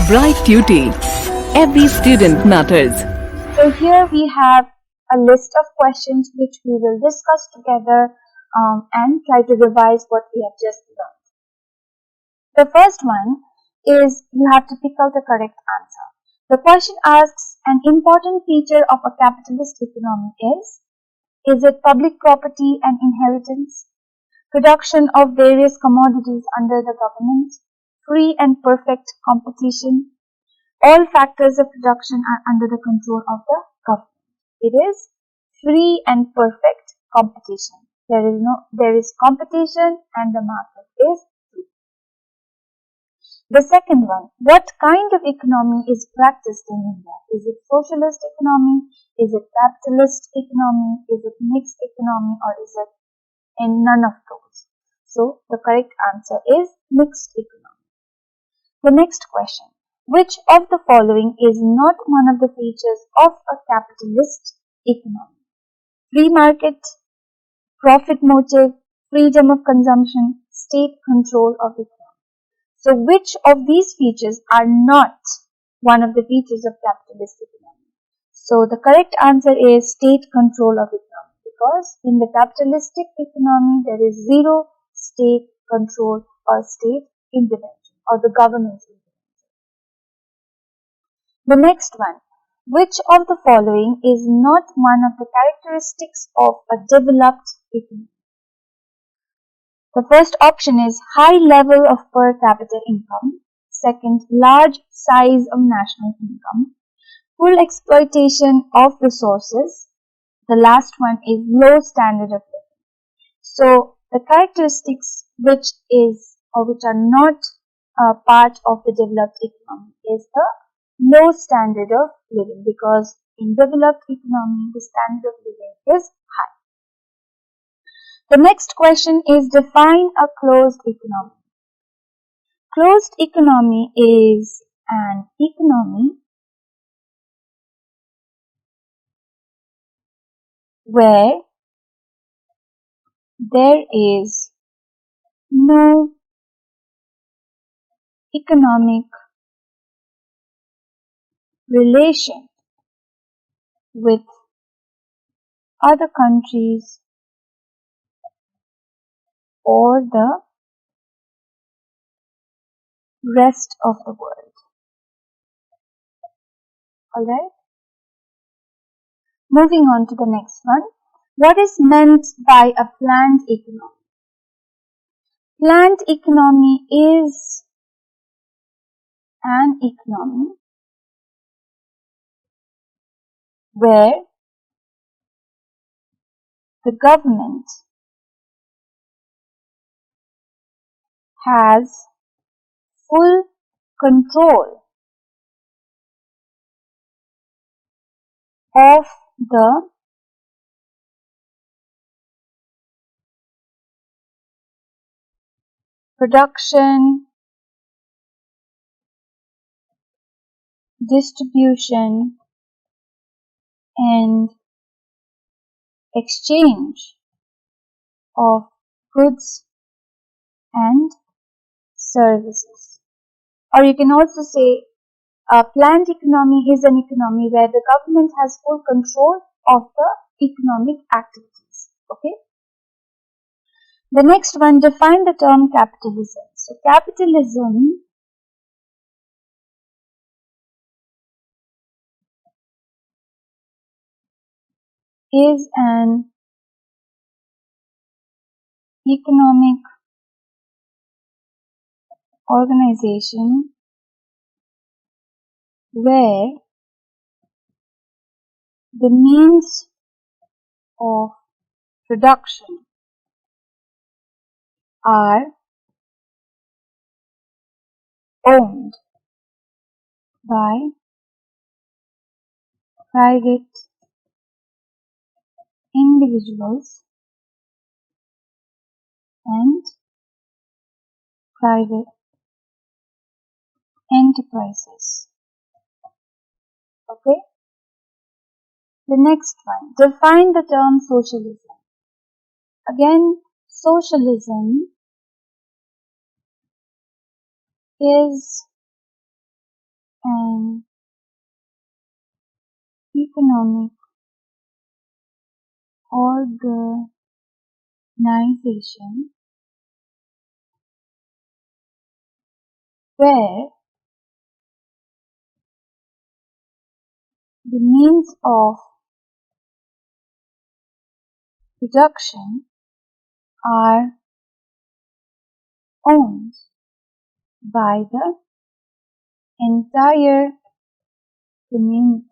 Bright Tuty. Every student matters. So here we have a list of questions which we will discuss together and try to revise what we have just learned. The first one is you have to pick out the correct answer. The question asks, an important feature of a capitalist economy is it public property and inheritance, production of various commodities under the government, free and perfect competition, all factors of production are under the control of the government. It is free and perfect competition. There is competition and the market is free. The second one, what kind of economy is practiced in India? Is it socialist economy? Is it capitalist economy? Is it mixed economy, or is it in none of those? So the correct answer is mixed economy. The next question, which of the following is not one of the features of a capitalist economy? Free market, profit motive, freedom of consumption, state control of economy. So which of these features are not one of the features of capitalist economy? So the correct answer is state control of economy, because in the capitalistic economy there is zero state control or state intervention or the government's intervention. The next one, which of the following is not one of the characteristics of a developed economy? The first option is high level of per capita income. Second, large size of national income. Full exploitation of resources. The last one is low standard of living. So the characteristics which are not part of the developed economy is the low standard of living, because in developed economy the standard of living is high. The next question is define a closed economy. Closed economy is an economy where there is no economic relation with other countries or the rest of the world. Alright? Moving on to the next one. What is meant by a planned economy? Planned economy is an economy where the government has full control of the production, distribution, and exchange of goods and services. Or you can also say a planned economy is an economy where the government has full control of the economic activities. Okay. The next one, define the term capitalism. So capitalism is an economic organization where the means of production are owned by private individuals and private enterprises. Okay. The next one, define the term socialism. Again, socialism is an economic organization where the means of production are owned by the entire community.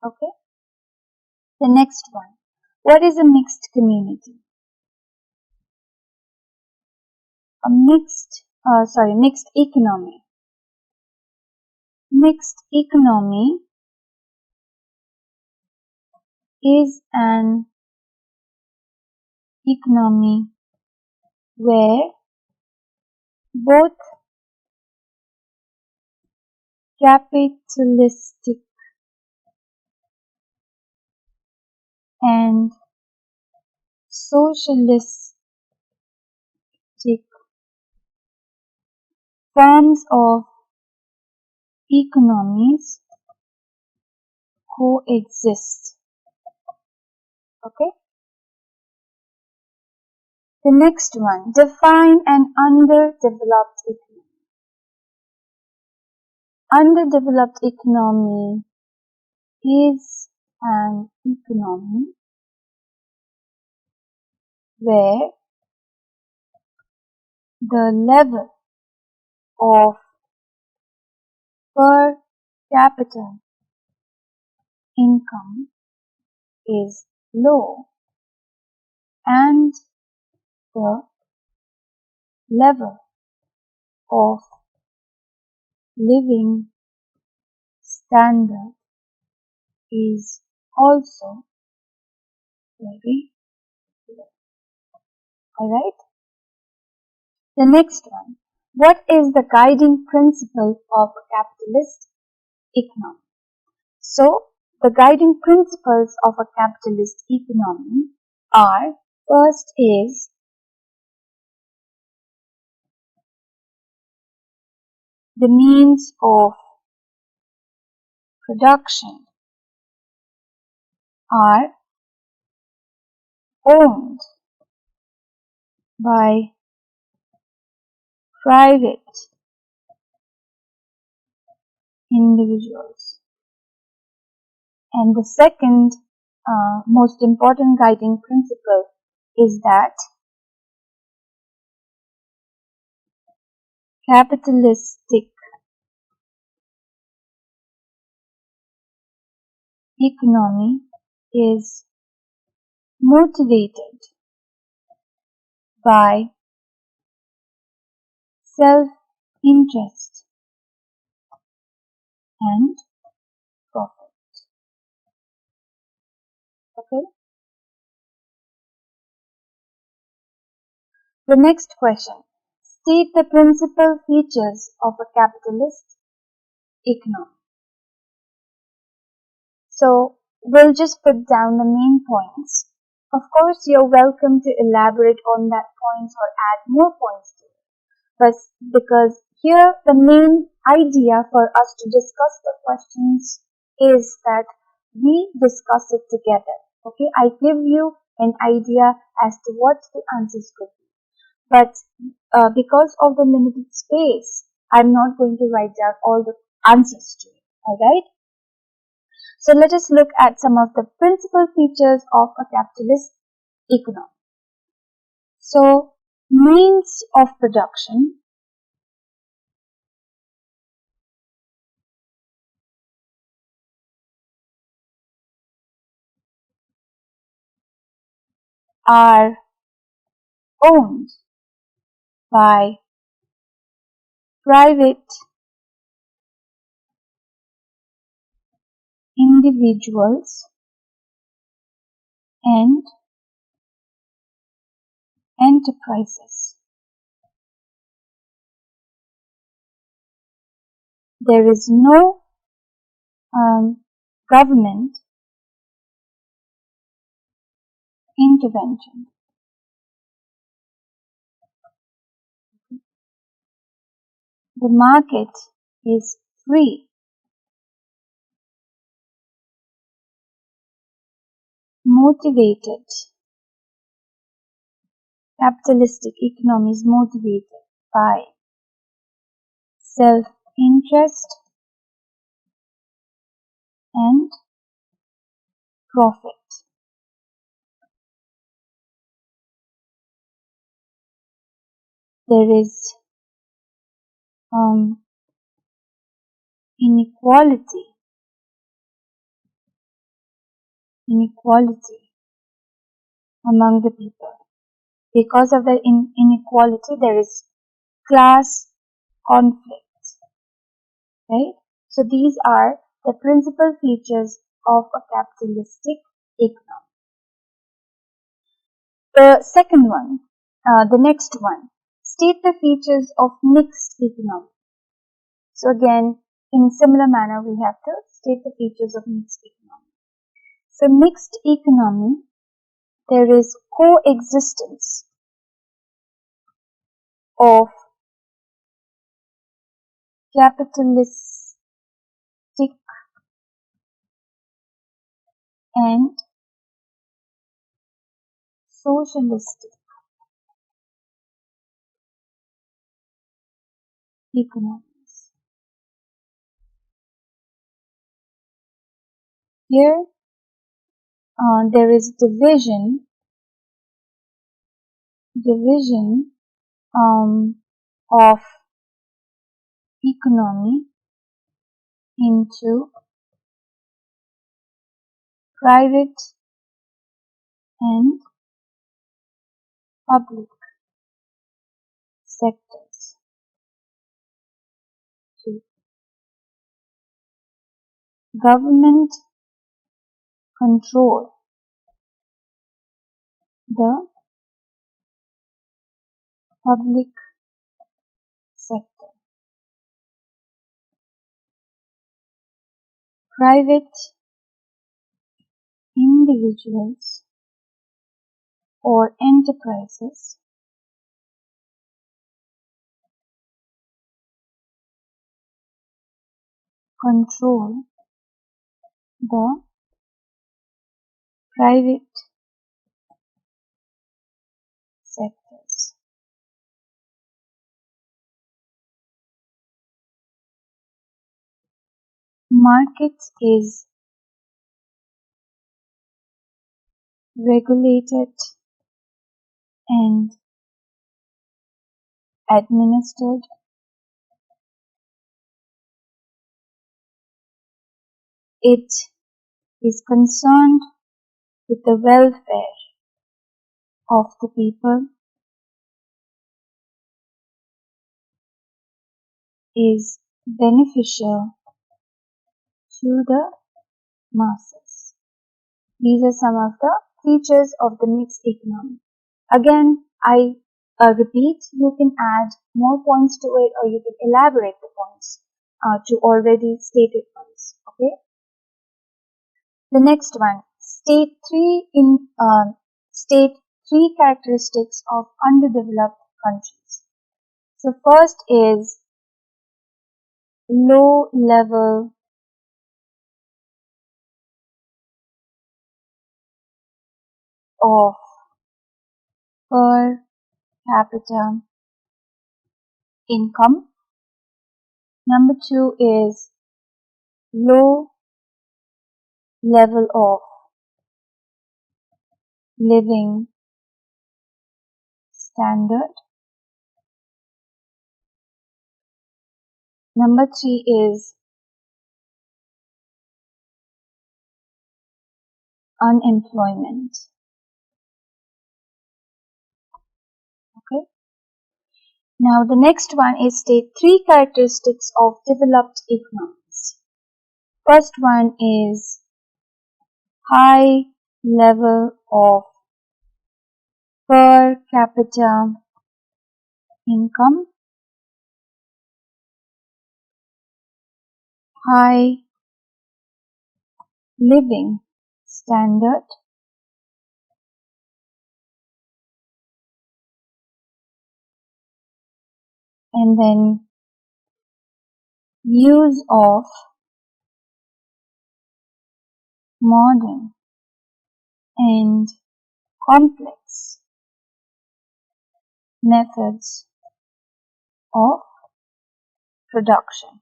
Okay? The next one. What is a mixed community? Mixed economy. Mixed economy is an economy where both capitalistic and socialistic forms of economies coexist. Okay? The next one, define an underdeveloped economy. Underdeveloped economy is an economy where the level of per capita income is low and the level of living standard is also very low. Alright? The next one. What is the guiding principle of a capitalist economy? So, the guiding principles of a capitalist economy are, first is the means of production are owned by private individuals. And the second most important guiding principle is that capitalistic economy is motivated by self-interest and profit. Okay? The next question. State the principal features of a capitalist economy. So, we'll just put down the main points. Of course, you're welcome to elaborate on that points or add more points to it. But because here the main idea for us to discuss the questions is that we discuss it together. Okay, I give you an idea as to what the answers could be. But because of the limited space, I'm not going to write down all the answers to it. Alright? So let us look at some of the principal features of a capitalist economy. So, means of production are owned by private individuals and enterprises. There is no government intervention. The market is free. Motivated. Capitalistic economy is motivated by self-interest and profit. There is inequality among the people. Because of the inequality, there is class conflict, right? So these are the principal features of a capitalistic economy. The next one, state the features of mixed economy. So again, in similar manner, we have to state the features of mixed economy. So mixed economy, there is coexistence of capitalistic and socialistic economies. Here, there is division of economy into private and public sectors. So, government control the public sector. Private individuals or enterprises control the private sectors. Market is regulated and administered. It is concerned with the welfare of the people, is beneficial to the masses. These are some of the features of the mixed economy. Again, I repeat, you can add more points to it or you can elaborate the points to already stated ones. Okay. The next one, state three characteristics of underdeveloped countries. So first is low level of per capita income. Number two is low level of living standard. Number three is unemployment. Okay. Now the next one is state three characteristics of developed economies. First one is high level of per capita income, high living standard, and then use of modern and complex methods of production.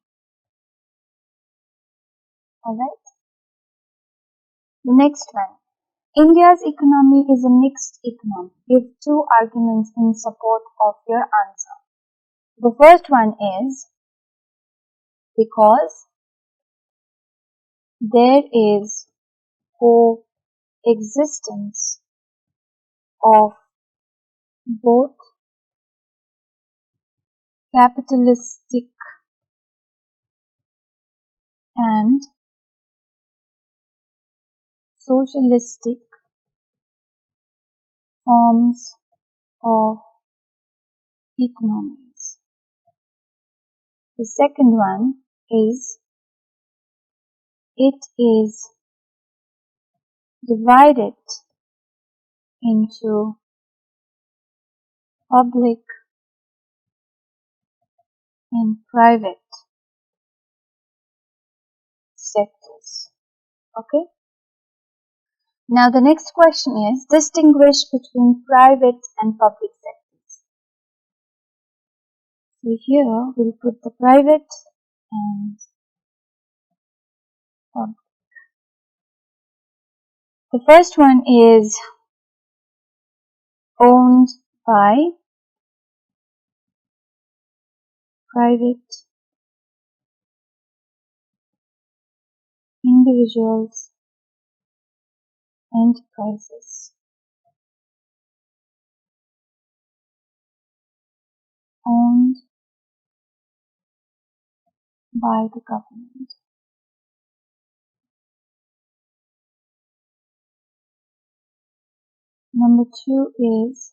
Alright. The next one. India's economy is a mixed economy. Give two arguments in support of your answer. The first one is because there is coexistence of both capitalistic and socialistic forms of economies. The second one is it is divided into public and private sectors. Okay? Now the next question is distinguish between private and public sectors. So here we'll put the private and public. The first one is owned by private individuals, enterprises, owned by the government. Number two is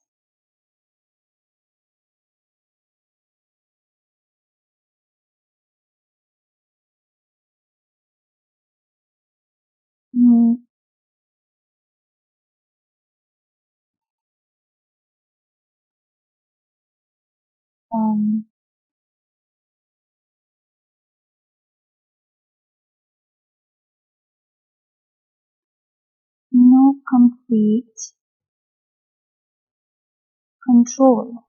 no complete control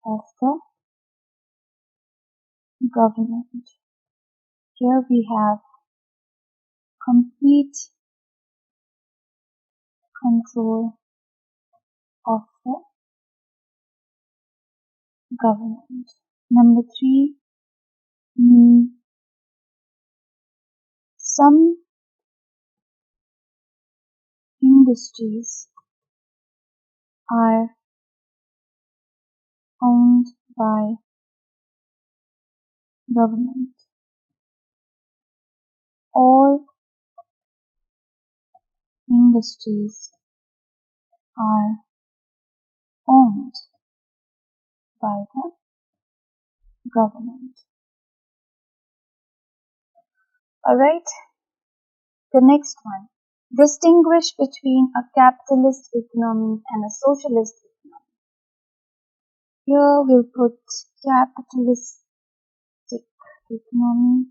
of the government. Here we have complete control of the government. Number three, some industries are owned by government. All industries are owned by the government. Alright, the next one. Distinguish between a capitalist economy and a socialist economy. Here we'll put capitalistic economy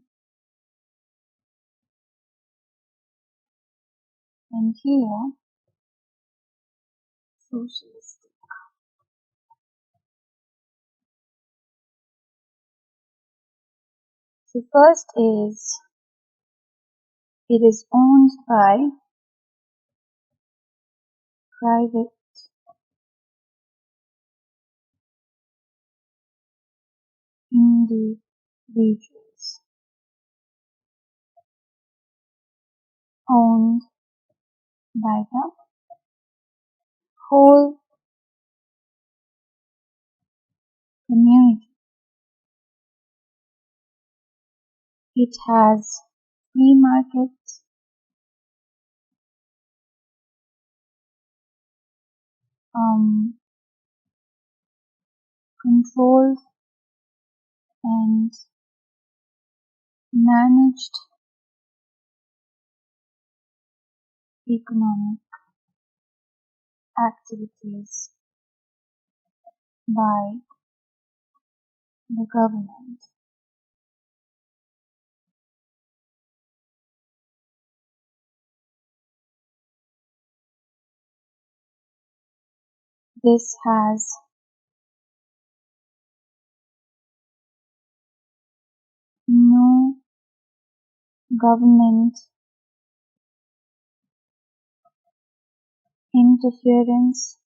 and here socialistic. So first is it is owned by private individuals, owned by the whole community. It has free market, controlled and managed economic activities by the government. This has no government interference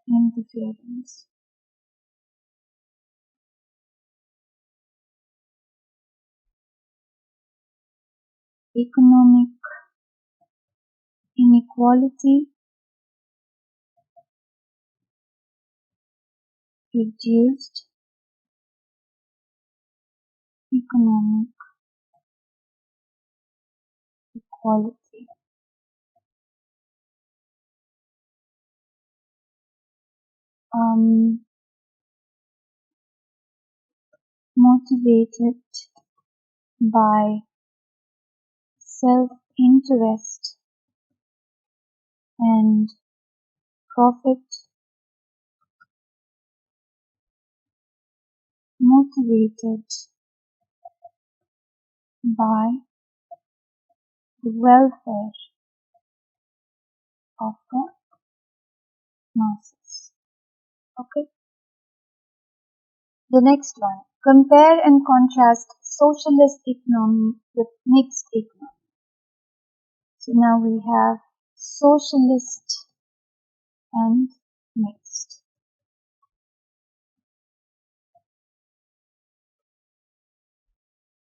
interference. Economic inequality reduced. Economic equality. Um, Motivated by self-interest and profit. Motivated by the welfare of the masses. Okay. The next one. Compare and contrast socialist economy with mixed economy. So now we have socialist and mixed.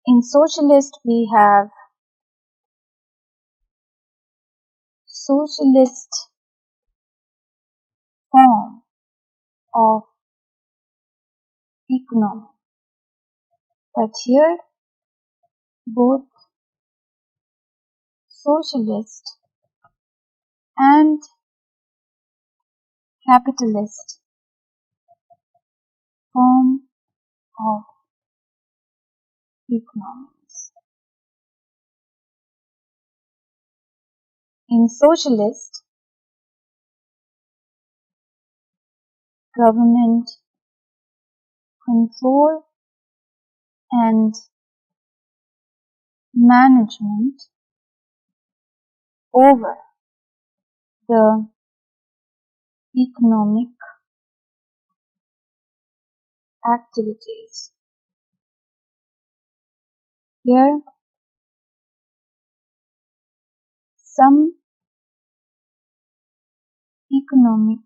In socialist we have socialist form of economy. But here both socialist and capitalist form of economies. In socialist, government control and management over the economic activities. Here, some economic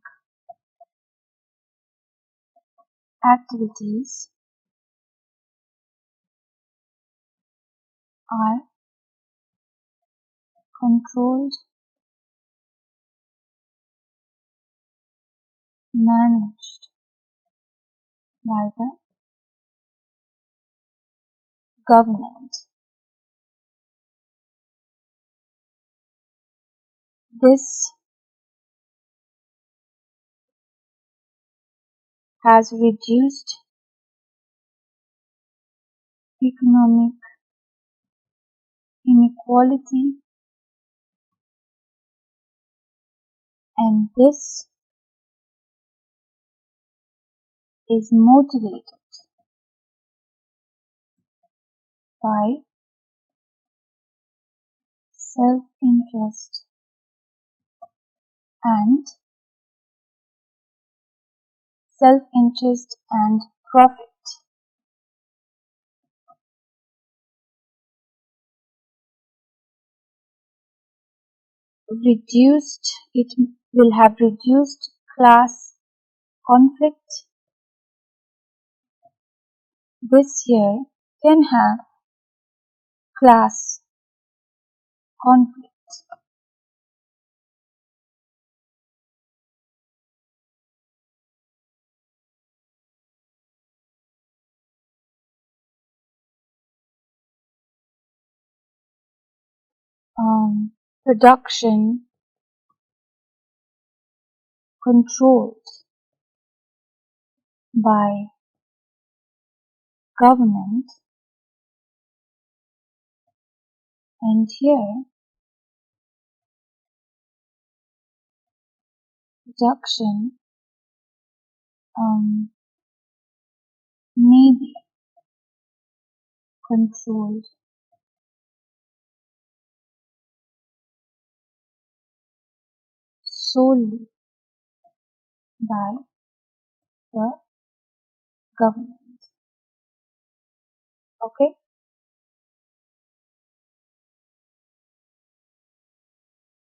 activities are controlled, managed by the government. This has reduced economic inequality, and this is motivated by self-interest and profit. It will have reduced class conflict. This here can have class conflict. Production controlled by government, and here production may be controlled solely by the government. Okay?